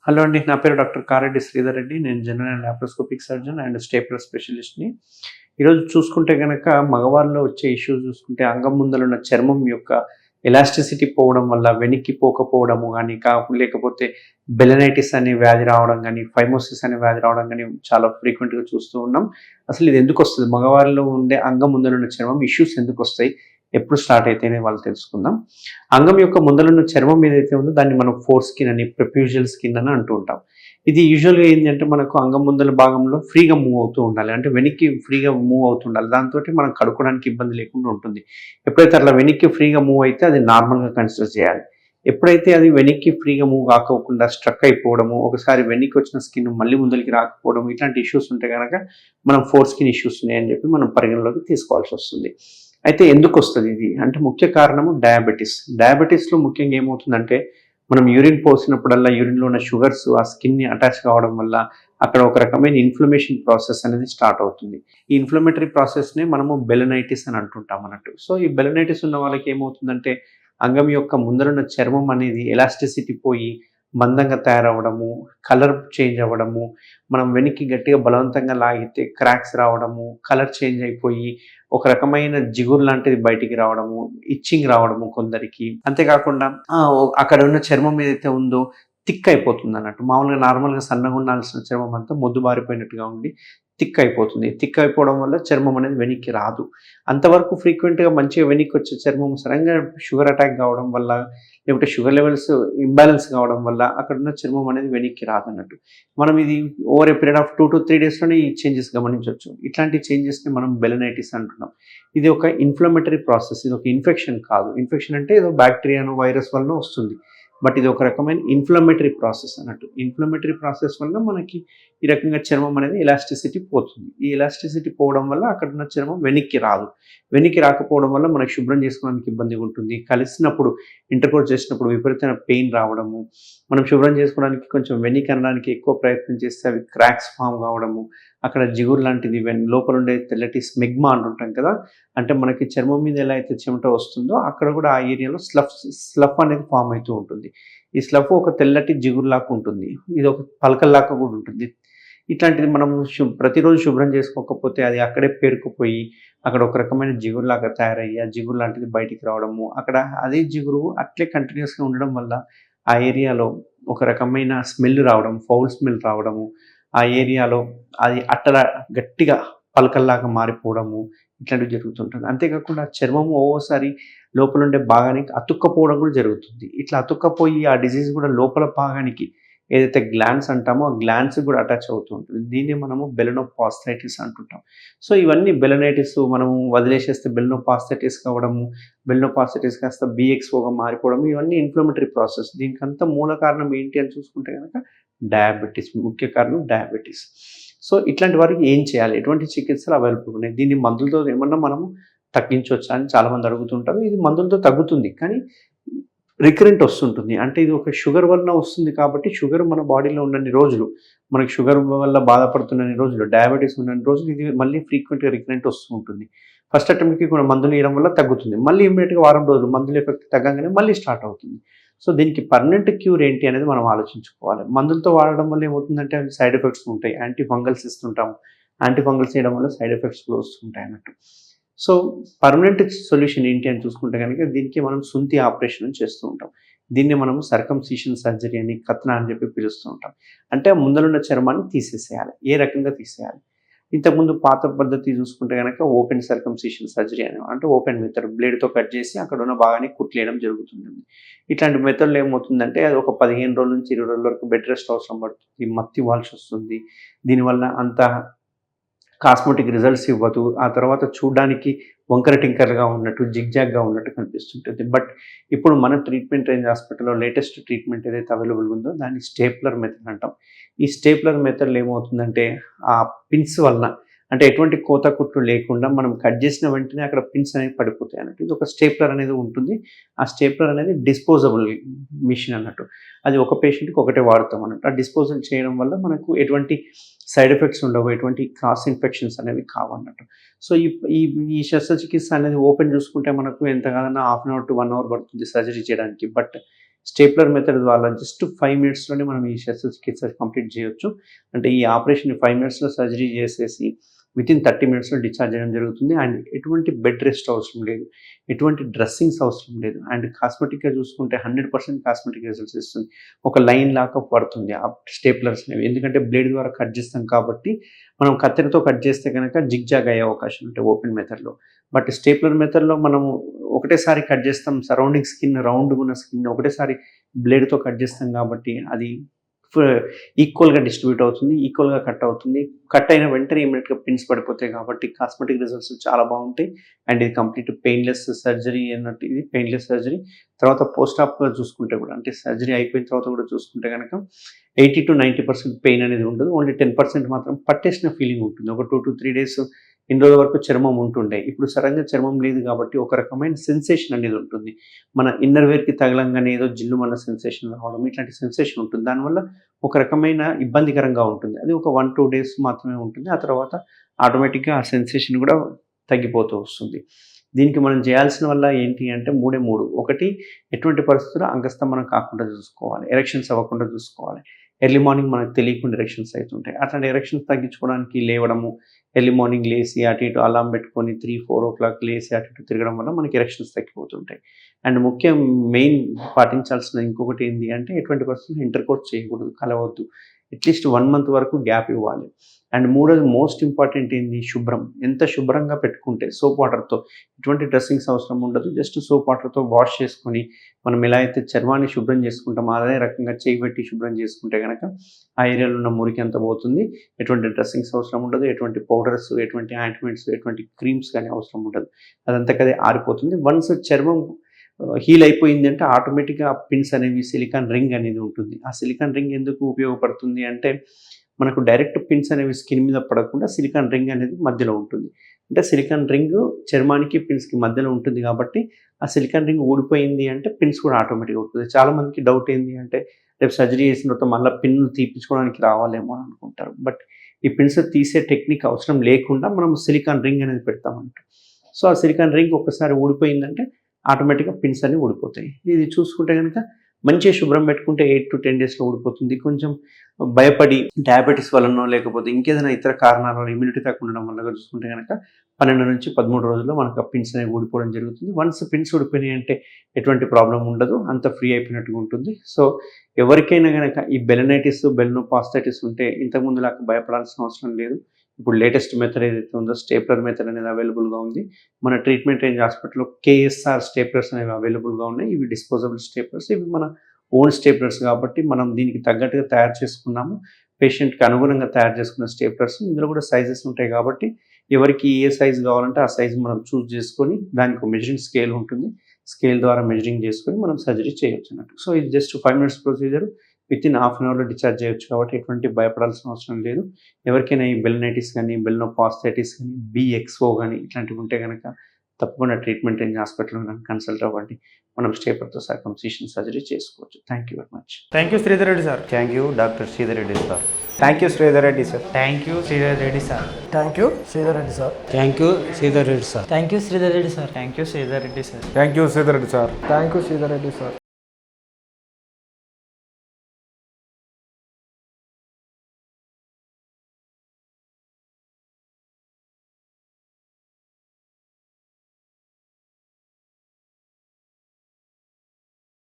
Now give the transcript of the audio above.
Hello అండి. నా పేరు డాక్టర్ కారెడ్డి శ్రీధర్ రెడ్డి. నేను general and laparoscopic surgeon and stapler స్పెషలిస్ట్‌ని. ఈరోజు చూసుకుంటే గనక మగవారిలో వచ్చే ఇష్యూస్ చూసుకుంటే అంగం ముందలున్న చర్మం యొక్క ఎలాస్టిసిటీ పోవడం వల్ల వెనక్కి పోకపోవడము గానీ, లేకపోతే బెలనైటిస్ అనే వ్యాధి రావడం గానీ, ఫైమోసిస్ అనే వ్యాధి రావడం గానీ చాలా ఫ్రీక్వెంట్‌గా చూస్తూ ఉన్నాం. అసలు ఇది ఎందుకొస్తది? మగవారిలో ఉండే అంగం ముందలున్న చర్మం ఇష్యూస్ ఎందుకొస్తాయి? ఎప్పుడు స్టార్ట్ అయితాయని వాళ్ళు తెలుసుకుందాం. అంగం యొక్క ముందలున్న చర్మం ఏదైతే ఉందో దాన్ని మనం ఫోర్ స్కిన్ అని, ప్రెప్యూజియల్ స్కిన్ అని అంటూ ఉంటాం. ఇది యూజువల్‌గా ఏందంటే మనకు అంగం ముందల భాగంలో ఫ్రీగా మూవ్ అవుతూ ఉండాలి. అంటే వెనక్కి ఫ్రీగా మూవ్ అవుతుండాలి. దాంతోటి మనం కడుక్కోవడానికి ఇబ్బంది లేకుండా ఉంటుంది. ఎప్పుడైతే అట్లా వెనక్కి ఫ్రీగా మూవ్ అయితే అది నార్మల్‌గా కన్సిడర్ చేయాలి. ఎప్పుడైతే అది వెనక్కి ఫ్రీగా మూవ్ కాకోకుండా స్ట్రక్ అయిపోవడము, ఒకసారి వెనక్కి వచ్చిన స్కిన్ మళ్ళీ ముందలకి రాకపోవడం ఇట్లాంటి ఇష్యూస్ ఉంటే గనక మనం ఫోర్ స్కిన్ ఇష్యూస్ ఉన్నాయని చెప్పి మనం పరిగణలోకి తీసుకోవాల్సొస్తుంది. అయితే ఎందుకొస్తది ఇది? అంటే ముఖ్య కారణము డయాబెటిస్. డయాబెటిస్‌లో ముఖ్యంగా ఏమవుతుందంటే, మనం యూరిన్ పోసినప్పుడల్లా యూరిన్‌లో ఉన్న షుగర్స్ ఆ స్కిన్‌ని అటాచ్ కావడం వల్ల అక్కడ ఒక రకమైన ఇన్‌ఫ్లమేషన్ ప్రాసెస్ అనేది స్టార్ట్ అవుతుంది. ఈ ఇన్‌ఫ్లమేటరీ ప్రాసెస్‌నే మనము బెలనైటిస్ అని అంటుంటాం అన్నట్టు. సో, ఈ బెలనైటిస్ ఉన్న వాళ్ళకి ఏమవుతుందంటే, అంగం యొక్క ముందరున్న చర్మం అనేది ఎలాస్టిసిటీ పోయి మందంగా తయారవ్వడము, కలర్ చేంజ్ అవ్వడము, మనం వెనక్కి గట్టిగా బలవంతంగా లాగితే క్రాక్స్ రావడము, కలర్ చేంజ్ అయిపోయి ఒక రకమైన జిగురు లాంటిది బయటికి రావడము, ఇచ్చింగ్ రావడము కొందరికి. అంతేకాకుండా అక్కడ ఉన్న చర్మం ఏదైతే ఉందో థిక్ అయిపోతుందన్నట్టు. మామూలుగా నార్మల్‌గా సన్నగా ఉండాల్సిన చర్మం అంతా మొద్దుబారిపోయినట్టుగా ఉండి థిక్ అయిపోతుంది. థిక్ అయిపోవడం వల్ల చర్మం అనేది వెనక్కి రాదు. అంతవరకు ఫ్రీక్వెంట్‌గా మంచిగా వెనక్కొచ్చే చర్మం సడెన్‌గా షుగర్ అటాక్ కావడం వల్ల, లేకపోతే షుగర్ లెవెల్స్ ఇంబాలెన్స్ కావడం వల్ల అక్కడున్న చర్మం అనేది వెనక్కి రాదన్నట్టు. మనం ఇది ఓవర్ ఏ పీరియడ్ ఆఫ్ 2-3 డేస్‌లోనే ఈ చేంజెస్ గమనించొచ్చు. ఇట్లాంటి చేంజెస్‌ని మనం బెలనైటిస్ అంటున్నాం. ఇది ఒక ఇన్‌ఫ్లమేటరీ ప్రాసెస్. ఇది ఒక ఇన్ఫెక్షన్ కాదు. ఇన్ఫెక్షన్ అంటే ఏదో బాక్టీరియానో, వైరస్ వలనో వస్తుంది. బట్ ఇది ఒక రకమైన ఇన్‌ఫ్లమేటరీ ప్రాసెస్ అన్నట్టు. ఇన్‌ఫ్లమేటరీ ప్రాసెస్ వల్ల మనకి ఈ రకంగా చర్మం అనేది ఎలాస్టిసిటీ పోతుంది. ఈ ఎలాస్టిసిటీ పోవడం వల్ల అక్కడున్న చర్మం వెనక్కి రాదు. వెనక్కి రాకపోవడం వల్ల మనకు శుభ్రం చేసుకోవడానికి ఇబ్బందిగా ఉంటుంది. కలిసినప్పుడు ఇంటర్‌కోర్స్ చేసినప్పుడు విపరీతమైన పెయిన్ రావడము, మనం శుభ్రం చేసుకోవడానికి కొంచెం వెనక్కి అనడానికి ఎక్కువ ప్రయత్నం చేస్తే అవి క్రాక్స్ ఫార్మ్ కావడము, అక్కడ జిగురు లాంటిది లోపలుండే తెల్లటి స్మెగ్మా అంటుంటాం కదా! అంటే మనకి చర్మం మీద ఎలా అయితే చెమట వస్తుందో అక్కడ కూడా ఆ ఏరియాలో స్లఫ్ అనేది ఫార్మ్ అయితూ ఉంటుంది. ఈ స్లఫ్ ఒక తెల్లటి జిగురులాగా ఉంటుంది. ఇది ఒక పలకల్లాగా కూడా ఉంటుంది. ఇట్లాంటిది మనం ప్రతిరోజు శుభ్రం చేసుకోకపోతే అది అక్కడే పేరుకుపోయి అక్కడ ఒక రకమైన జిగురులాగా తయారయ్యి, ఆ జిగురు లాంటిది బయటికి రావడము, అక్కడ అదే జిగురు అట్లే కంటిన్యూయస్‌గా ఉండడం వల్ల ఆ ఏరియాలో ఒక రకమైన స్మెల్ రావడం, ఫౌల్ స్మెల్ రావడము, ఆ ఏరియాలో అది అట్టల గట్టిగా పలకల్లాగా మారిపోవడము, ఇట్లాంటివి జరుగుతుంటుంది. అంతేకాకుండా చర్మము ఒక్కోసారి లోపలుండే భాగానికి అతుక్కపోవడం కూడా జరుగుతుంది. ఇట్లా అతుక్కపోయి ఆ డిసీజ్ కూడా లోపల భాగానికి ఏదైతే గ్లాండ్స్ అంటామో, ఆ గ్లాండ్స్‌కి కూడా అటాచ్ అవుతూ ఉంటుంది. దీన్నే మనము బెలనోపాస్థైటిస్ అంటుంటాం. సో, ఇవన్నీ బెలనైటిస్ మనము వదిలేసేస్తే బెలనోపాస్థైటిస్ కావడము, బెలనోపాస్థైటిస్ కాస్త బీఎక్స్ఓగా మారిపోవడం, ఇవన్నీ ఇన్‌ఫ్లమేటరీ ప్రాసెస్. దీనికంతా మూల కారణం ఏంటి అని చూసుకుంటే గనక డయాబెటిస్. ముఖ్య కారణం డయాబెటిస్. సో, ఇట్లాంటి వారికి ఏం చేయాలి? ఎటువంటి చికిత్సలు అవైలబుల్ ఉన్నాయి? దీన్ని మందులతో ఏమన్నా మనము తగ్గించొచ్చా అని చాలామంది అడుగుతుంటారు. ఇది మందులతో తగ్గుతుంది. కానీ రికరెంట్ వస్తుంటుంది. అంటే ఇది ఒక షుగర్ వలన వస్తుంది కాబట్టి షుగర్ మన బాడీలో ఉన్నన్ని రోజులు, మనకి షుగర్ వల్ల బాధపడుతున్నన్ని రోజులు, డయాబెటిస్ ఉన్నన్ని రోజులు ఇది మళ్ళీ ఫ్రీక్వెంట్‌గా రికరెంట్ వస్తూ ఉంటుంది. ఫస్ట్ అటెంప్ట్‌కి కూడా మందులు ఇయడం వల్ల తగ్గుతుంది. మళ్ళీ ఇమ్మీడియేట్‌గా వారం రోజులు మందుల ఎఫెక్ట్ తగ్గంగానే మళ్ళీ స్టార్ట్ అవుతుంది. సో, దీనికి పర్మనెంట్ క్యూర్ ఏంటి అనేది మనం ఆలోచించుకోవాలి. మందులతో వాడడం వల్ల ఏమవుతుందంటే అవి సైడ్ ఎఫెక్ట్స్ ఉంటాయి. యాంటీ ఫంగల్స్ ఇస్తుంటాము. యాంటీ ఫంగల్స్ ఇయడం వల్ల సైడ్ ఎఫెక్ట్స్ కూడా వస్తుంటాయన్నట్టు. సో, పర్మనెంట్ సొల్యూషన్ ఏంటి అని చూసుకుంటే గనక దీనికి మనం సుంతి ఆపరేషన్ అని చేస్తూ ఉంటాం. దీన్ని మనము సర్కంసిషన్ సర్జరీ అని, కత్న అని చెప్పి పిలుస్తూ ఉంటాం. అంటే ముందలున్న చర్మాన్ని తీసేసేయాలి. ఏ రకంగా తీసేయాలి? ఇంతకుముందు పాత పద్ధతి చూసుకుంటే గనక ఓపెన్ సర్కంసిషన్ సర్జరీ అని అంటే ఓపెన్ మెథడ్ బ్లేడ్‌తో కట్ చేసి అక్కడున్న భాగాన్ని కుట్లేయడం జరుగుతుంటుంది. ఇట్లాంటి మెథడ్‌లో ఏమవుతుందంటే అది ఒక 15 రోజుల నుంచి 20 రోజుల వరకు బెడ్ రెస్ట్ అవసరం పడుతుంది. మత్తి వాల్సొస్తుంది. దీనివల్ల అంత కాస్మెటిక్ రిజల్ట్స్ ఇవ్వదు. ఆ తర్వాత చూడ్డానికి వంకర టింకరగా ఉన్నట్టు, జిగ్‌జాగ్‌గా ఉన్నట్టు కనిపిస్తుంటుంది. బట్ ఇప్పుడు మన ట్రీట్మెంట్ రేంజ్ హాస్పిటల్‌లో లేటెస్ట్ ట్రీట్మెంట్ ఏదైతే అవైలబుల్‌గా ఉందో దాన్ని స్టేప్లర్ మెథడ్ అంటాం. ఈ స్టేప్లర్ మెథడ్‌లో ఏమవుతుందంటే ఆ పిన్స్ వలన అంటే ఎటువంటి కోత కుట్లు లేకుండా మనం కట్ చేసిన వెంటనే అక్కడ పిన్స్ అనేవి పడిపోతాయి అన్నట్టు. ఇది ఒక స్టేప్లర్ అనేది ఉంటుంది. ఆ స్టేప్లర్ అనేది డిస్పోజబుల్ మిషన్ అన్నట్టు. అది ఒక పేషెంట్‌కి ఒకటే వాడతాం అన్నట్టు. ఆ డిస్పోజల్ చేయడం వల్ల మనకు ఎటువంటి సైడ్ ఎఫెక్ట్స్ ఉండవు. ఎటువంటి క్రాస్ ఇన్ఫెక్షన్స్ అనేవి కావన్నట్టు. సో, ఈ ఈ ఈ శస్త్రచికిత్స అనేది ఓపెన్ చూసుకుంటే మనకు ఎంత కాదన్నా half an hour to 1 hour పడుతుంది సర్జరీ చేయడానికి. బట్ స్టేప్లర్ మెథడ్ ద్వారా జస్ట్ 5 మినిట్స్లోనే మనం ఈ శస్త్రచికిత్స కంప్లీట్ చేయొచ్చు. అంటే ఈ ఆపరేషన్ 5 మినిట్స్లో సర్జరీ చేసేసి వితిన్ 30 మినిట్స్లో డిశ్చార్జ్ చేయడం జరుగుతుంది. అండ్ ఎటువంటి బెడ్ రెస్ట్ అవసరం లేదు, ఎటువంటి డ్రెస్సింగ్స్ అవసరం లేదు. అండ్ కాస్మెటిక్గా చూసుకుంటే 100% కాస్మెటిక్ రిజల్ట్స్ ఇస్తుంది. ఒక లైన్ లాగా పడుతుంది ఆ స్టేప్లర్స్ అనేవి, ఎందుకంటే బ్లేడ్ ద్వారా కట్ చేస్తాం కాబట్టి. మనం కత్తెరతో కట్ చేస్తే కనుక జిగ్జాగ్ అయ్యే అవకాశం ఉంటాయి ఓపెన్ మెథడ్లో. బట్ స్టేప్లర్ మెథడ్లో మనము ఒకటేసారి కట్ చేస్తాం, సరౌండింగ్ స్కిన్ రౌండ్గా ఉన్న స్కిన్ ఒకటేసారి బ్లేడ్తో కట్ చేస్తాం కాబట్టి అది ఈక్వల్గా డిస్ట్రిబ్యూట్ అవుతుంది, ఈక్వల్గా కట్ అవుతుంది. కట్ అయిన వెంటనే ఇమీడియట్గా పిన్స్ పడిపోతాయి కాబట్టి కాస్మెటిక్ రిజల్ట్స్ చాలా బాగుంటాయి. అండ్ ఇది కంప్లీట్ పెయిన్లెస్ సర్జరీ అన్నట్టు, ఇది పెయిన్లెస్ సర్జరీ. తర్వాత పోస్ట్ ఆప్గా చూసుకుంటే కూడా, అంటే సర్జరీ అయిపోయిన తర్వాత కూడా చూసుకుంటే కనుక 80 to 90% పెయిన్ అనేది ఉండదు. ఓన్లీ 10% మాత్రం పట్టేసిన ఫీలింగ్ ఉంటుంది. ఒక 2 to 3 days ఇన్ని రోజుల వరకు చర్మం ఉంటుండే, ఇప్పుడు సడన్గా చర్మం లేదు కాబట్టి ఒక రకమైన సెన్సేషన్ అనేది ఉంటుంది. మన ఇన్నర్ వేర్కి తగలంగానే ఏదో జిల్లుమన్న సెన్సేషన్ రావడం, ఇట్లాంటి సెన్సేషన్ ఉంటుంది. దానివల్ల ఒక రకమైన ఇబ్బందికరంగా ఉంటుంది. అది ఒక 1-2 days మాత్రమే ఉంటుంది. ఆ తర్వాత ఆటోమేటిక్గా ఆ సెన్సేషన్ కూడా తగ్గిపోతూ వస్తుంది. దీనికి మనం చేయాల్సిన వల్ల ఏంటి అంటే మూడే మూడు. ఒకటి, ఎటువంటి పరిస్థితుల్లో అంగస్తంభనం కాకుండా చూసుకోవాలి, ఎరెక్షన్స్ అవ్వకుండా చూసుకోవాలి. ఎర్లీ మార్నింగ్ మనకు తెలియకుండా ఎరెక్షన్స్ అవుతుంటాయి. అట్లాంటి ఎరెక్షన్స్ తగ్గించుకోవడానికి లేవడము, ఎర్లీ మార్నింగ్ లేసి అటు ఇటు అలారం పెట్టుకొని 3-4 o'clock లేసి అటు ఇటు తిరగడం వల్ల మనకి ఎరెక్షన్స్ తగ్గిపోతుంటాయి. అండ్ మెయిన్ పాటించాల్సిన ఇంకొకటి ఏంటి అంటే ఎటువంటి పరిస్థితుల్లో ఇంటర్కోర్స్ చేయకూడదు, కలవద్దు. అట్లీస్ట్ 1 month వరకు గ్యాప్ ఇవ్వాలి. అండ్ మూడోది మోస్ట్ ఇంపార్టెంట్ ఏంది, శుభ్రం. ఎంత శుభ్రంగా పెట్టుకుంటే సోప్ వాటర్తో, ఎటువంటి డ్రెస్సింగ్స్ అవసరం ఉండదు, జస్ట్ సోప్ వాటర్తో వాష్ చేసుకొని మనం ఎలా అయితే చర్మాన్ని శుభ్రం చేసుకుంటామో అదే రకంగా చేయి పెట్టి శుభ్రం చేసుకుంటే కనుక ఆ ఏరియాలో ఉన్న మురికి అంత పోతుంది. ఎటువంటి డ్రెస్సింగ్స్ అవసరం ఉండదు, ఎటువంటి పౌడర్స్, ఎటువంటి ఆయింట్మెంట్స్, ఎటువంటి క్రీమ్స్ కానీ అవసరం ఉండదు. అదంతకదే ఆరిపోతుంది. వన్స్ చర్మం హీల్ అయిపోయింది అంటే ఆటోమేటిక్గా పిన్స్ అనేవి, సిలికాన్ రింగ్ అనేది ఉంటుంది. ఆ సిలికాన్ రింగ్ ఎందుకు ఉపయోగపడుతుంది అంటే మనకు డైరెక్ట్ పిన్స్ అనేవి స్కిన్ మీద పడకుండా సిలికాన్ రింగ్ అనేది మధ్యలో ఉంటుంది. అంటే సిలికాన్ రింగ్ చర్మానికి పిన్స్కి మధ్యలో ఉంటుంది కాబట్టి ఆ సిలికాన్ రింగ్ ఊడిపోయింది అంటే పిన్స్ కూడా ఆటోమేటిక్గా ఉంటుంది. చాలామందికి డౌట్ ఏంటి అంటే రేపు సర్జరీ చేసిన తర్వాత మళ్ళీ పిన్ను తీపించుకోవడానికి రావాలేమో అని అనుకుంటారు. బట్ ఈ పిన్స్ తీసే టెక్నిక్ అవసరం లేకుండా మనం సిలికాన్ రింగ్ అనేది పెడతామంట. సో ఆ సిలికాన్ రింగ్ ఒక్కసారి ఊడిపోయిందంటే ఆటోమేటిక్గా పిన్స్ అన్ని ఊడిపోతాయి. ఇది చూసుకుంటే కనుక మంచిగా శుభ్రం పెట్టుకుంటే 8 to 10 daysలో ఊడిపోతుంది. కొంచెం భయపడి డయాబెటీస్ వలనో లేకపోతే ఇంకేదైనా ఇతర కారణాల వల్ల ఇమ్యూనిటీ తక్కువ ఉండడం వల్ల చూసుకుంటే కనుక 12 నుంచి 13 రోజుల్లో మనకు ఆ పిన్స్ అనేవి ఊడిపోవడం జరుగుతుంది. వన్స్ పిన్స్ ఊడిపోయినాయి అంటే ఎటువంటి ప్రాబ్లం ఉండదు, అంత ఫ్రీ అయిపోయినట్టుగా ఉంటుంది. సో ఎవరికైనా కనుక ఈ బెలనైటిస్, బెలినోపాస్థైటిస్ ఉంటే ఇంతకుముందు లాగా భయపడాల్సిన అవసరం లేదు. ఇప్పుడు లేటెస్ట్ మెథడ్ ఏదైతే ఉందో స్టేప్లర్ మెథడ్ అనేది అవైలబుల్గా ఉంది. మన ట్రీట్మెంట్ రేంజ్ హాస్పిటల్లో KSR స్టేప్లర్స్ అనేవి అవైలబుల్గా ఉన్నాయి. ఇవి డిస్పోజబుల్ స్టేప్లర్స్, ఇవి మన ఓన్ స్టేప్లర్స్ కాబట్టి మనం దీనికి తగ్గట్టుగా తయారు చేసుకున్నాము. పేషెంట్కి అనుగుణంగా తయారు చేసుకున్న స్టేప్లర్స్. ఇందులో కూడా సైజెస్ ఉంటాయి కాబట్టి ఎవరికి ఏ సైజు కావాలంటే ఆ సైజు మనం చూస్ చేసుకొని దానికి ఒక మెజరింగ్ స్కేల్ ఉంటుంది, స్కేల్ ద్వారా మెజరింగ్ చేసుకొని మనం సర్జరీ చేయొచ్చు అన్నట్టు. సో ఇది just 5 minutes procedure, within half an అవర్లో డిశ్చార్జ్ చేయొచ్చు కాబట్టి ఎటువంటి భయపడాల్సిన అవసరం లేదు. ఎవరికైనా ఈ బెలినైటిస్ కానీ, బెలినోపాస్థైటిస్ కానీ, BXO కానీ ఇట్లాంటివి ఉంటే కనుక తప్పకుండా ట్రీట్మెంట్ రేంజ్ హాస్పిటల్లో కన్సల్ట్ అవ్వండి. మనం స్టేపర్తో సర్కంసిషన్ సర్జరీ చేసుకోవచ్చు. Thank you very much. Thank you Sridhar Reddy sir. Thank you doctor Sridhar Reddy sir. Thank you Sridhar Reddy sir. Thank you Sridhar Reddy sir. Thank you Sridhar Reddy sir. Thank you Sridhar Reddy sir. Thank you Sridhar Reddy sir. Thank you Sridhar Reddy sir. Thank you Sridhar Reddy sir. Thank you Sridhar Reddy sir.